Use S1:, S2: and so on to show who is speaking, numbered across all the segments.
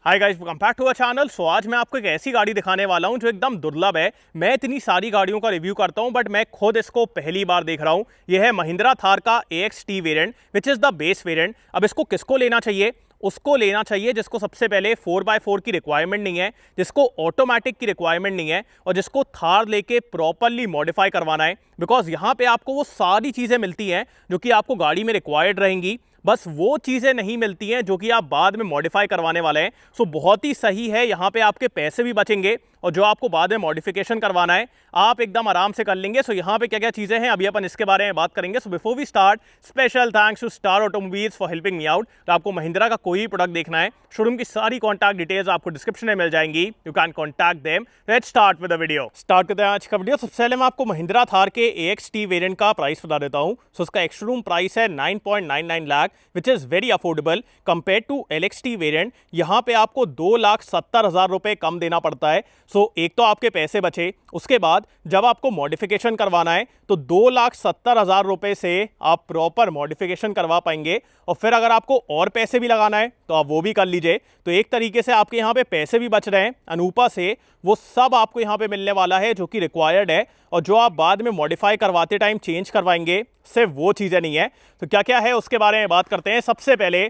S1: Hi guys, welcome back to our channel. So आज मैं आपको एक ऐसी गाड़ी दिखाने वाला हूं जो एकदम दुर्लभ है। मैं इतनी सारी गाड़ियों का रिव्यू करता हूं बट मैं खुद इसको पहली बार देख रहा हूं। यह है महिंद्रा थार का AXT variant which is the base variant. अब इसको किसको लेना चाहिए? उसको लेना चाहिए जिसको सबसे पहले 4x4 की रिक्वायरमेंट नहीं है, जिसको ऑटोमेटिक की रिक्वायरमेंट नहीं है और जिसको थार लेके प्रॉपरली मॉडिफाई करवाना है। बिकॉज यहाँ पे आपको वो सारी चीज़ें मिलती हैं जो कि आपको गाड़ी में रिक्वायर्ड रहेंगी, बस वो चीज़ें नहीं मिलती हैं जो कि आप बाद में मॉडिफाई करवाने वाले हैं। सो बहुत ही सही है, यहाँ पे आपके पैसे भी बचेंगे और जो आपको बाद में मॉडिफिकेशन करवाना है आप एकदम आराम से कर लेंगे। सो यहाँ पे क्या क्या चीज़ें हैं अभी अपन इसके बारे में बात करेंगे। So before we start, special thanks to Star Automobiles for helping me out. तो आपको महिंद्रा का कोई भी प्रोडक्ट देखना है, शोरूम की सारी कॉन्टैक्ट डिटेल्स आपको डिस्क्रिप्शन में मिल जाएंगी। You can contact them. Let's start with the video. Start करते हैं आज का वीडियो। सबसे पहले मैं आपको महिंद्रा थार के AXT वेरिएंट का प्राइस बता देता हूँ। सो उसका एक्स-शोरूम प्राइस है 9.99 lakh which is very affordable compare to LXT variant. यहाँ पे आपको 2,70,000 रुपये कम देना पड़ता है। सो एक तो आपके पैसे बचे, उसके बाद जब आपको मॉडिफिकेशन करवाना है तो 2,70,000 रुपये से आप प्रॉपर मॉडिफिकेशन करवा पाएंगे। और फिर अगर आपको और पैसे भी लगाना है तो आप वो भी कर लीजिए। तो एक तरीके से आपके यहाँ पे पैसे भी बच रहे हैं, अनूपा से वो सब आपको यहाँ पे मिलने वाला है जो कि रिक्वायर्ड है। और जो आप बाद में मॉडिफाई करवाते टाइम चेंज करवाएंगे सिर्फ वो चीज़ें नहीं है। तो क्या क्या है उसके बारे में बात करते हैं। सबसे पहले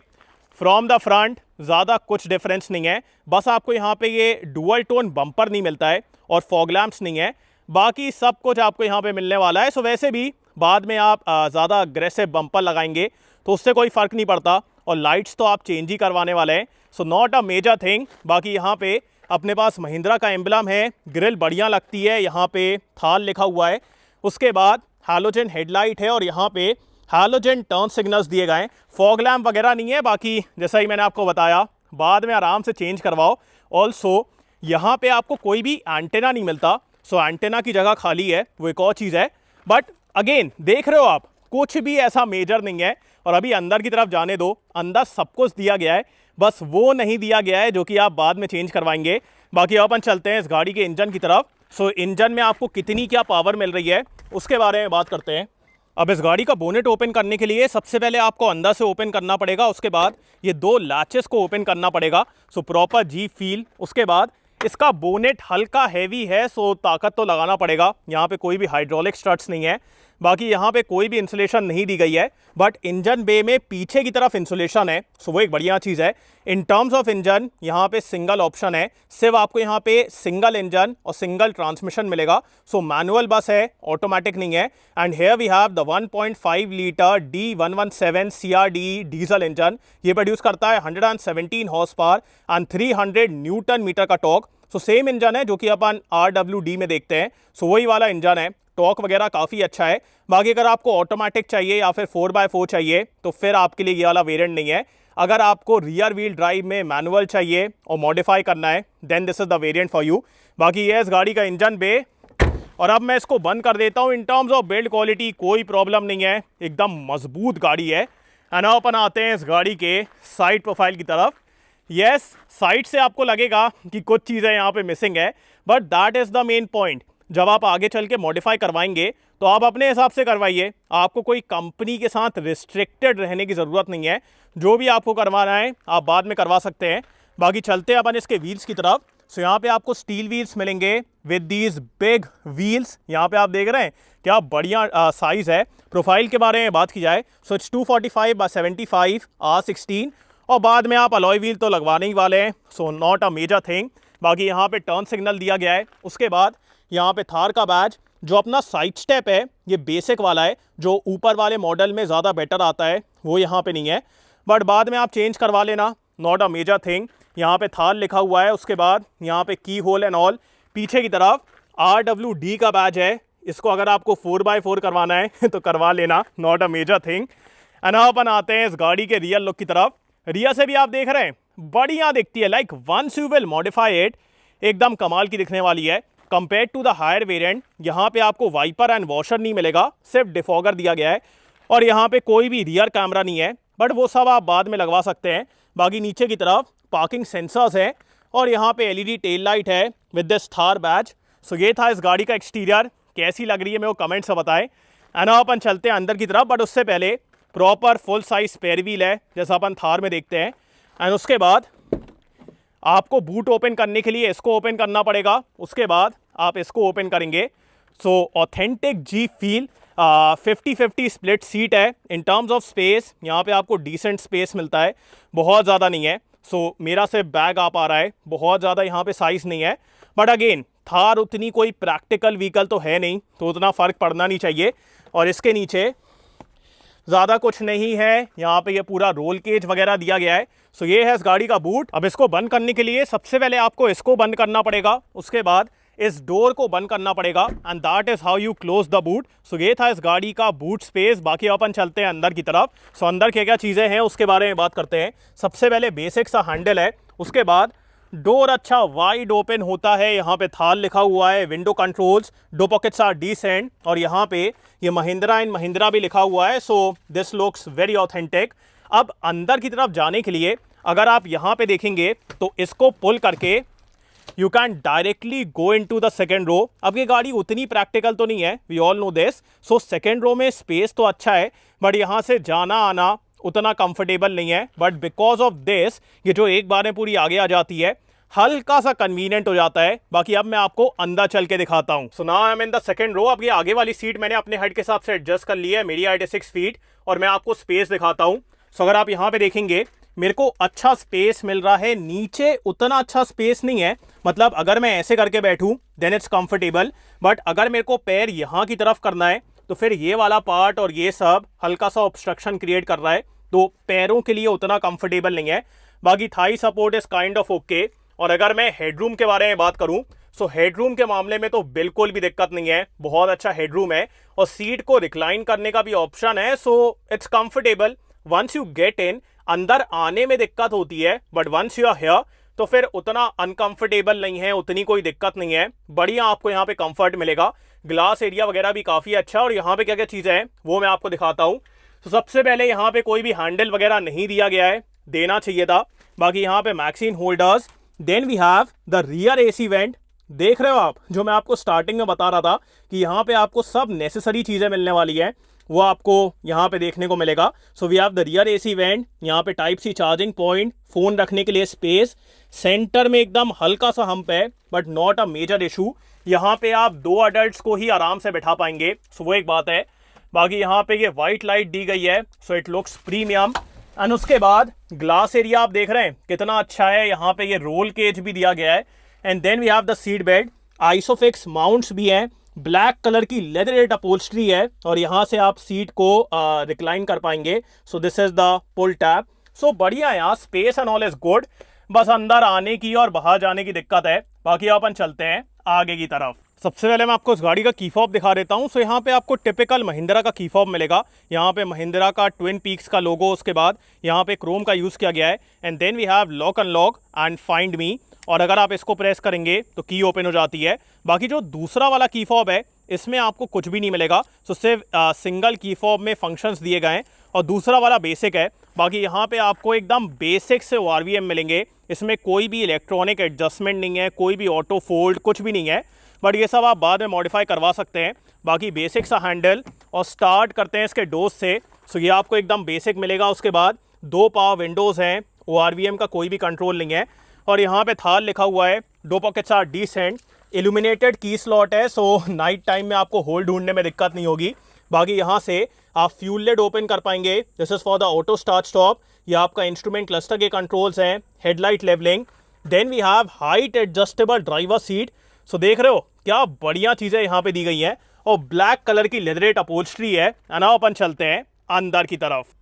S1: फ्रॉम द फ्रंट ज़्यादा कुछ डिफरेंस नहीं है, बस आपको यहाँ पे ये डुअल टोन बम्पर नहीं मिलता है और फॉग लैंप्स नहीं है, बाकी सब कुछ आपको यहाँ पे मिलने वाला है। सो वैसे भी बाद में आप ज़्यादा अग्रेसिव बम्पर लगाएंगे तो उससे कोई फ़र्क नहीं पड़ता और लाइट्स तो आप चेंज ही करवाने वाले हैं। So not a major thing. बाकी यहाँ पे अपने पास महिंद्रा का एम्बलम है, ग्रिल बढ़िया लगती है, यहाँ पे थार लिखा हुआ है। उसके बाद हैलोजन हेडलाइट है और यहाँ पे हैलोजन टर्न सिग्नल्स दिए गए हैं। फॉग लैम्प वगैरह नहीं है, बाकी जैसा ही मैंने आपको बताया बाद में आराम से चेंज करवाओ। ऑल्सो यहाँ पे आपको कोई भी एंटेना नहीं मिलता, सो एंटेना की जगह खाली है, वो एक और चीज़ है। बट अगेन देख रहे हो आप, कुछ भी ऐसा मेजर नहीं है। और अभी अंदर की तरफ जाने दो, अंदर सब कुछ दिया गया है, बस वो नहीं दिया गया है जो कि आप बाद में चेंज करवाएंगे। बाकी अपन चलते हैं इस गाड़ी के इंजन की तरफ। सो इंजन में आपको कितनी क्या पावर मिल रही है उसके बारे में बात करते हैं। अब इस गाड़ी का बोनेट ओपन करने के लिए सबसे पहले आपको अंदर से ओपन करना पड़ेगा, उसके बाद ये दो लैचेस को ओपन करना पड़ेगा। सो प्रॉपर जी फील। उसके बाद इसका बोनेट हल्का हैवी है, सो ताकत तो लगाना पड़ेगा। यहाँ पे कोई भी हाइड्रोलिक स्ट्रट्स नहीं है, बाकी यहाँ पे कोई भी इंसुलेशन नहीं दी गई है, बट इंजन बे में पीछे की तरफ इंसुलेशन है, सो वो एक बढ़िया चीज़ है। इन टर्म्स ऑफ इंजन यहाँ पे सिंगल ऑप्शन है, सिर्फ आपको यहाँ पे सिंगल इंजन और सिंगल ट्रांसमिशन मिलेगा। सो मैनुअल बस है, ऑटोमेटिक नहीं है। And here we have the 1.5 litre D117 CRD diesel engine. ये प्रोड्यूस करता है 117 horse power and 300 newton metre का टॉर्क। सो सेम इंजन है जो कि अपन RWD में देखते हैं, सो वही वाला इंजन है। टॉर्क वगैरह काफ़ी अच्छा है। बाकी अगर आपको ऑटोमेटिक चाहिए या फिर 4x4 चाहिए तो फिर आपके लिए ये वाला वेरिएंट नहीं है। अगर आपको रियर व्हील ड्राइव में मैनुअल चाहिए और मॉडिफाई करना है then this is the variant for you. बाकी ये इस गाड़ी का इंजन बे। और अब मैं इसको बंद कर देता हूँ। In terms of build quality कोई प्रॉब्लम नहीं है, एकदम मजबूत गाड़ी है। एंड अब अपन आते हैं इस गाड़ी के साइड प्रोफाइल की तरफ। यस, साइड से आपको लगेगा कि कुछ चीज़ें यहाँ पे मिसिंग है, but that is the main point. जब आप आगे चल के मॉडिफाई करवाएंगे तो आप अपने हिसाब से करवाइए, आपको कोई कंपनी के साथ रिस्ट्रिक्टेड रहने की ज़रूरत नहीं है। जो भी आपको करवाना है आप बाद में करवा सकते हैं। बाकी चलते हैं अपन इसके व्हील्स की तरफ। सो यहाँ पे आपको स्टील व्हील्स मिलेंगे विद दीज बिग व्हील्स। यहाँ पे आप देख रहे हैं क्या बढ़िया साइज़ है। प्रोफाइल के बारे में बात की जाए सो इट्स 245/75 R16 और बाद में आप अलॉय व्हील तो लगवाने ही वाले हैं, so not a major thing. बाकी यहाँ पे टर्न सिग्नल दिया गया है। उसके बाद यहाँ पे थार का बैज, जो अपना साइड स्टेप है ये बेसिक वाला है, जो ऊपर वाले मॉडल में ज़्यादा बेटर आता है वो यहाँ पे नहीं है, बट बाद में आप चेंज करवा लेना, नॉट अ मेजर थिंग। यहाँ पे थार लिखा हुआ है। उसके बाद यहाँ पे की होल एंड ऑल। पीछे की तरफ RWD का बैज है, इसको अगर आपको 4x4 करवाना है तो करवा लेना, not a major thing. And अपन आते हैं इस गाड़ी के रियल लुक की तरफ। रियर से भी आप देख रहे हैं बढ़िया दिखती है, like once you will modify it एकदम कमाल की दिखने वाली है। Compare to the higher variant यहाँ पे आपको वाइपर एंड वॉशर नहीं मिलेगा, सिर्फ डिफॉगर दिया गया है। और यहाँ पे कोई भी रियर कैमरा नहीं है, बट वो सब आप बाद में लगवा सकते हैं। बाकी नीचे की तरफ पार्किंग सेंसर्स हैं और यहाँ पे LED टेल लाइट है विद दिस थार बैज। सो ये था इस गाड़ी का एक्सटीरियर। कैसी लग रही है मेरे को कमेंट से बताएं। एंड अपन चलते हैं अंदर की तरफ, बट उससे पहले proper full size spare wheel है जैसा अपन थार में देखते हैं। एंड उसके बाद आपको बूट ओपन करने के लिए इसको ओपन करना पड़ेगा, उसके बाद आप इसको ओपन करेंगे। सो ऑथेंटिक जी फील, 50-50 स्प्लिट सीट है। इन टर्म्स ऑफ स्पेस यहाँ पे आपको डिसेंट स्पेस मिलता है, बहुत ज़्यादा नहीं है। सो मेरा सिर्फ बैग आ पा रहा है, बहुत ज़्यादा यहाँ पे साइज़ नहीं है। बट अगेन थार उतनी कोई प्रैक्टिकल व्हीकल तो है नहीं, तो उतना फ़र्क पड़ना नहीं चाहिए। और इसके नीचे ज़्यादा कुछ नहीं है, यहाँ पे ये पूरा रोल केज वगैरह दिया गया है। सो ये है इस गाड़ी का बूट। अब इसको बंद करने के लिए सबसे पहले आपको इसको बंद करना पड़ेगा, उसके बाद इस डोर को बंद करना पड़ेगा, and that is how you close the boot. So ये था इस गाड़ी का बूट स्पेस। बाकी अपन चलते हैं अंदर की तरफ। सो अंदर क्या क्या चीज़ें हैं उसके बारे में बात करते हैं। सबसे पहले बेसिक सा हैंडल है, उसके बाद डोर अच्छा वाइड ओपन होता है, यहाँ पे थार लिखा हुआ है, विंडो कंट्रोल्स, दो पॉकेट्स आर डिसेंट, और यहाँ पे ये महिंद्रा एंड महिंद्रा भी लिखा हुआ है। So this looks very authentic. अब अंदर की तरफ जाने के लिए अगर आप यहाँ पे देखेंगे तो इसको पुल करके you can directly go into the second row. अब ये गाड़ी उतनी प्रैक्टिकल तो नहीं है, we all know this. So second row में स्पेस तो अच्छा है, बट यहाँ से जाना आना उतना कंफर्टेबल नहीं है। बट बिकॉज ऑफ दिस ये जो एक बार में पूरी आगे आ जाती है, हल्का सा कन्वीनियंट हो जाता है। बाकी अब मैं आपको अंदर चल के दिखाता हूँ। So now I am in the second row. अब ये आगे वाली सीट मैंने अपने हाइट के हिसाब से एडजस्ट कर ली है, मेरी हाइट है 6 फीट, और मैं आपको स्पेस दिखाता हूँ। सो अगर आप यहाँ पे देखेंगे मेरे को अच्छा स्पेस मिल रहा है, नीचे उतना अच्छा स्पेस नहीं है। मतलब अगर मैं ऐसे करके बैठूं देन इट्स कंफर्टेबल, बट अगर मेरे को पैर यहाँ की तरफ करना है तो फिर ये वाला पार्ट और ये सब हल्का सा ऑब्स्ट्रक्शन क्रिएट कर रहा है, तो पैरों के लिए उतना कंफर्टेबल नहीं है। बाकी Thai support is kind of okay. और अगर मैं हेडरूम के बारे में बात करूं, सो हेडरूम के मामले में तो बिल्कुल भी दिक्कत नहीं है, बहुत अच्छा हेडरूम है, और सीट को रिक्लाइन करने का भी ऑप्शन है। So it's comfortable once you get in. अंदर आने में दिक्कत होती है, but once you are here तो फिर उतना अनकंफर्टेबल नहीं है, उतनी कोई दिक्कत नहीं है, बढ़िया आपको यहाँ पे कंफर्ट मिलेगा। ग्लास एरिया वगैरह भी काफ़ी अच्छा है, और यहाँ पे क्या क्या चीज़ें हैं वो मैं आपको दिखाता हूँ। तो सबसे पहले यहाँ पे कोई भी हैंडल वगैरह नहीं दिया गया है, देना चाहिए था। बाकी यहाँ पे magazine holders, then we have the rear AC vent. देख रहे हो आप, जो मैं आपको स्टार्टिंग में बता रहा था कि यहाँ पे आपको सब नेसेसरी चीज़ें मिलने वाली हैं, वो आपको यहाँ पे देखने को मिलेगा। So we have the rear AC vent, यहाँ पे type C charging point, phone रखने के लिए स्पेस, सेंटर में एकदम हल्का सा हम्प है but not a major issue. यहाँ पे आप 2 अडल्ट्स को ही आराम से बैठा पाएंगे, सो वो एक बात है। बाकी यहाँ पे ये वाइट लाइट दी गई है, so it looks premium. And उसके बाद ग्लास एरिया आप देख रहे हैं कितना अच्छा है, यहाँ पे ये रोल केज भी दिया गया है। And then we have the seat belt, ISOFIX mounts भी हैं, ब्लैक कलर की लेदरेट अपहोल्स्ट्री है, और यहाँ से आप सीट को रिक्लाइन कर पाएंगे। So this is the pull tab. So बढ़िया है, यहाँ space and all is good, बस अंदर आने की और बाहर जाने की दिक्कत है। बाकी अपन चलते हैं आगे की तरफ। सबसे पहले मैं आपको इस गाड़ी का की फॉब दिखा देता हूँ। सो यहाँ पे आपको टिपिकल महिंद्रा का की फॉब मिलेगा, यहाँ पे महिंद्रा का ट्विन पीक्स का लोगो, उसके बाद यहाँ पे क्रोम का यूज़ किया गया है। And then we have lock unlock and find me, और अगर आप इसको प्रेस करेंगे तो की ओपन हो जाती है। बाकी जो दूसरा वाला की फॉब है इसमें आपको कुछ भी नहीं मिलेगा, सो सिर्फ सिंगल की फॉब में फंक्शंस दिए गए हैं, और दूसरा वाला बेसिक है। बाकी यहाँ पे आपको एकदम बेसिक से ORVM मिलेंगे, इसमें कोई भी इलेक्ट्रॉनिक एडजस्टमेंट नहीं है, कोई भी ऑटो फोल्ड कुछ भी नहीं है, बट ये सब आप बाद में मॉडिफाई करवा सकते हैं। बाकी बेसिक सा हैंडल, और स्टार्ट करते हैं इसके डोज से। सो ये आपको एकदम बेसिक मिलेगा। उसके बाद 2 पावर विंडोज़ हैं, ORVM का कोई भी कंट्रोल नहीं है, और यहाँ पे थार लिखा हुआ है, 2 पॉकेट्स आर डिसेंट, इल्यूमिनेटेड की स्लॉट है, सो नाइट टाइम में आपको होल ढूंढने में दिक्कत नहीं होगी। बाकी यहाँ से आप फ्यूल लेड ओपन कर पाएंगे, this is for the auto start stop. ये आपका इंस्ट्रूमेंट क्लस्टर के कंट्रोल्स हैं, headlight levelling. Then we have height adjustable driver seat. So देख रहे हो क्या बढ़िया चीज़ें यहाँ पे दी गई हैं, और ब्लैक कलर की लेदरेट अपहोल्स्ट्री है। now अपन चलते हैं अंदर की तरफ।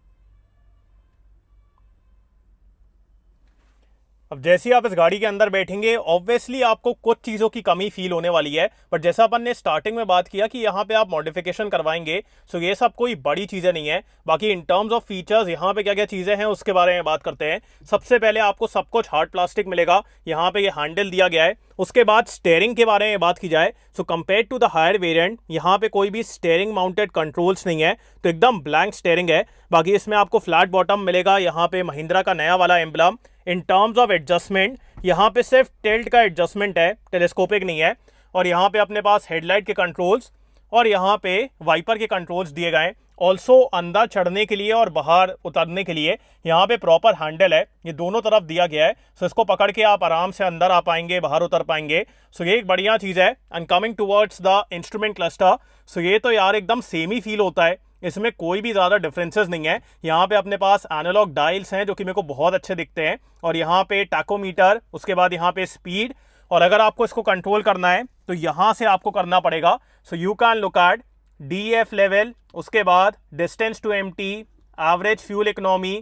S1: अब जैसे ही आप इस गाड़ी के अंदर बैठेंगे ऑब्वियसली आपको कुछ चीज़ों की कमी फील होने वाली है, बट जैसा अपन ने स्टार्टिंग में बात किया कि यहाँ पे आप मॉडिफिकेशन करवाएंगे, सो ये सब कोई बड़ी चीज़ें नहीं है। बाकी इन टर्म्स ऑफ फीचर्स यहाँ पे क्या क्या चीज़ें हैं उसके बारे में बात करते हैं। सबसे पहले आपको सब कुछ हार्ड प्लास्टिक मिलेगा, यहाँ पे ये हैंडल दिया गया है। उसके बाद स्टेयरिंग के बारे में बात की जाए, so compare to the higher variant यहाँ पे कोई भी स्टेयरिंग माउंटेड कंट्रोल्स नहीं है, तो एकदम ब्लैंक स्टेयरिंग है। बाकी इसमें आपको फ्लैट बॉटम मिलेगा, यहाँ पे महिंद्रा का नया वाला emblem. In terms of adjustment यहाँ पे सिर्फ टिल्ट का एडजस्टमेंट है, टेलीस्कोपिक नहीं है। और यहाँ पे अपने पास हेडलाइट के कंट्रोल्स और यहाँ पे वाइपर के कंट्रोल्स दिए गए हैं। ऑल्सो अंदर चढ़ने के लिए और बाहर उतरने के लिए यहाँ पे प्रॉपर हैंडल है, ये दोनों तरफ दिया गया है। सो इसको पकड़ के आप आराम से अंदर आ पाएंगे, बाहर उतर पाएंगे। सो ये एक बढ़िया चीज़ है। And coming towards the instrument cluster, so ये तो यार एकदम सेम ही फील होता है, इसमें कोई भी ज़्यादा डिफरेंसेस नहीं है। यहाँ पे अपने पास एनालॉग डायल्स हैं जो कि मेरे को बहुत अच्छे दिखते हैं, और यहाँ पे टैकोमीटर, उसके बाद यहाँ पे स्पीड, और अगर आपको इसको कंट्रोल करना है तो यहाँ से आपको करना पड़ेगा। So you can look at DEF level, उसके बाद distance to empty, average fuel economy,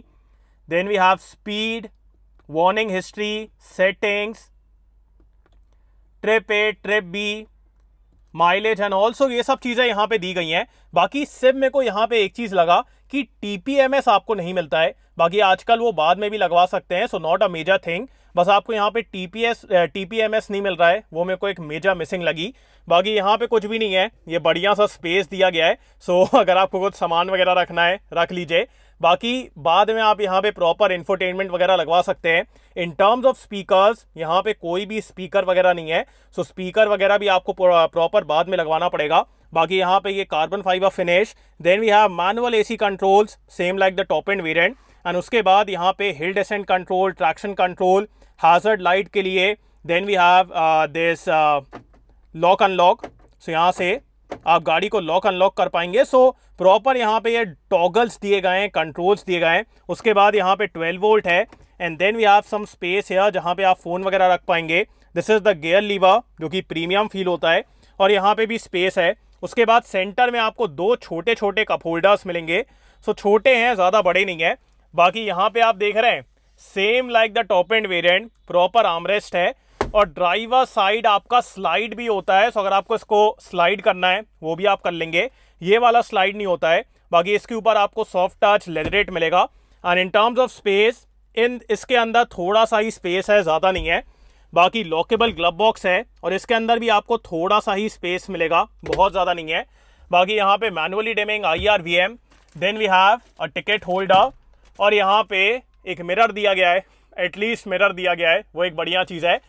S1: then we have speed, warning history, settings, trip A, trip B, mileage and also ये सब चीज़ें यहाँ पे दी गई हैं। बाकी सिर्फ मेरे को यहाँ पे एक चीज़ लगा कि TPMS आपको नहीं मिलता है, बाकी आजकल वो बाद में भी लगवा सकते हैं, so not a major thing. बस आपको यहाँ पे TPMS नहीं मिल रहा है, वो मेरे को एक मेजर मिसिंग लगी। बाकी यहाँ पे कुछ भी नहीं है, ये बढ़िया सा स्पेस दिया गया है। सो अगर आपको कुछ सामान वगैरह रखना है रख लीजिए, बाकी बाद में आप यहाँ पे प्रॉपर इंफोटेनमेंट वगैरह लगवा सकते हैं। इन टर्म्स ऑफ स्पीकर्स, यहाँ पे कोई भी स्पीकर वगैरह नहीं है, सो स्पीकर वगैरह भी आपको प्रॉपर बाद में लगवाना पड़ेगा। बाकी यहाँ पे ये carbon fibre finish, then we have manual AC controls same like the top end variant, and उसके बाद यहाँ पे hill descent control, traction control, hazard light के लिए, then we have this lock unlock. So यहाँ से आप गाड़ी को लॉक अनलॉक कर पाएंगे। सो प्रॉपर यहाँ पे ये टॉगल्स दिए गए हैं, कंट्रोल्स दिए गए हैं। उसके बाद यहाँ पे 12 वोल्ट है, and then we have some space है जहाँ पे आप फ़ोन वगैरह रख पाएंगे। This is the gear lever जो कि प्रीमियम फील होता है, और यहाँ पे भी स्पेस है। उसके बाद सेंटर में आपको दो छोटे छोटे कप होल्डर्स मिलेंगे। सो छोटे हैं, ज़्यादा बड़े नहीं है। बाकी यहाँ पे आप देख रहे हैं same like the top end variant, proper armrest है, और ड्राइवर साइड आपका स्लाइड भी होता है। सो अगर आपको इसको स्लाइड करना है वो भी आप कर लेंगे, ये वाला स्लाइड नहीं होता है। बाकी इसके ऊपर आपको सॉफ्ट टच लेदरेट मिलेगा। And in terms of space, इसके अंदर थोड़ा सा ही स्पेस है, ज़्यादा नहीं है। बाकी लॉकेबल ग्लव बॉक्स है, और इसके अंदर भी आपको थोड़ा सा ही स्पेस मिलेगा, बहुत ज़्यादा नहीं है। बाकी यहाँ पे manually dimming IRVM, then we have a ticket holder, और यहाँ पे एक मिरर दिया गया है, एटलीस्ट मिरर दिया गया है, वो एक बढ़िया चीज़ है।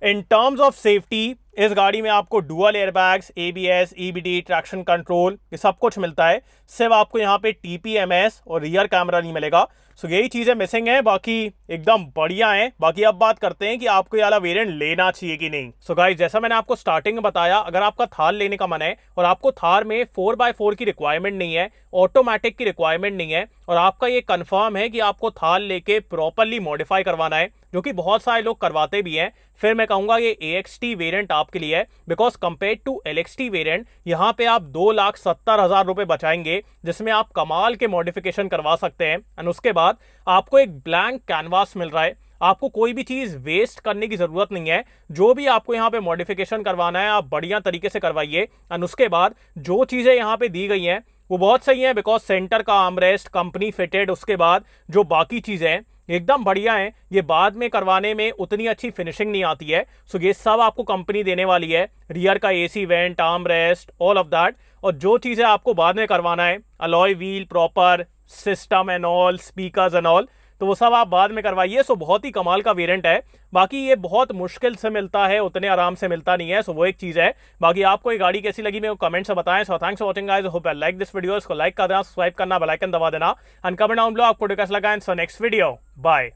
S1: इन टर्म्स ऑफ सेफ्टी, इस गाड़ी में आपको dual airbags, ABS, EBD, traction control, ये सब कुछ मिलता है। सिर्फ आपको यहाँ पे TPMS और रियर कैमरा नहीं मिलेगा। सो यही चीज़ें मिसिंग है, बाकी एकदम बढ़िया है। बाकी अब बात करते हैं कि आपको ये वाला वेरिएंट लेना चाहिए कि नहीं। सो गाइस, जैसा मैंने आपको स्टार्टिंग में बताया, अगर आपका थार लेने का मन है और आपको थार में 4x4 की रिक्वायरमेंट नहीं है, ऑटोमेटिक की रिक्वायरमेंट नहीं है, और आपका ये कंफर्म है कि आपको थार लेके प्रॉपरली मॉडिफाई करवाना है, जो कि बहुत सारे लोग करवाते भी हैं, फिर मैं कहूँगा ये AXT वेरिएंट आपके लिए है। Because compare to LXT variant, यहाँ पे आप 2,70,000 रुपये बचाएंगे, जिसमें आप कमाल के मॉडिफिकेशन करवा सकते हैं। एंड उसके बाद आपको एक ब्लैंक कैनवास मिल रहा है, आपको कोई भी चीज़ वेस्ट करने की ज़रूरत नहीं है। जो भी आपको यहाँ पे मॉडिफिकेशन करवाना है आप बढ़िया तरीके से करवाइए। एंड उसके बाद जो चीज़ें यहाँ पे दी गई हैं वो बहुत सही है, बिकॉज सेंटर का आर्मरेस्ट कंपनी फिटेड, उसके बाद जो बाकी चीज़ें हैं एकदम बढ़िया है। ये बाद में करवाने में उतनी अच्छी फिनिशिंग नहीं आती है। सो ये सब आपको कंपनी देने वाली है, रियर का AC went, armrest, all of that. और जो चीज़ें आपको बाद में करवाना है, alloy wheel, proper system and all, speakers and all, तो वो सब आप बाद में करवाइए। सो बहुत ही कमाल का वेरिएंट है। बाकी ये बहुत मुश्किल से मिलता है, उतने आराम से मिलता नहीं है। सो वो एक चीज़ है। बाकी आपको ये गाड़ी कैसी लगी मेरे को कमेंट से बताएं। So thanks for watching guys, hope you like this video. इसको लाइक कर देना, सब्सक्राइब करना, बेल आइकन दबा देना, एंड कमेंट डाउन बिलो आपको कैसा लगा। And so next video, bye.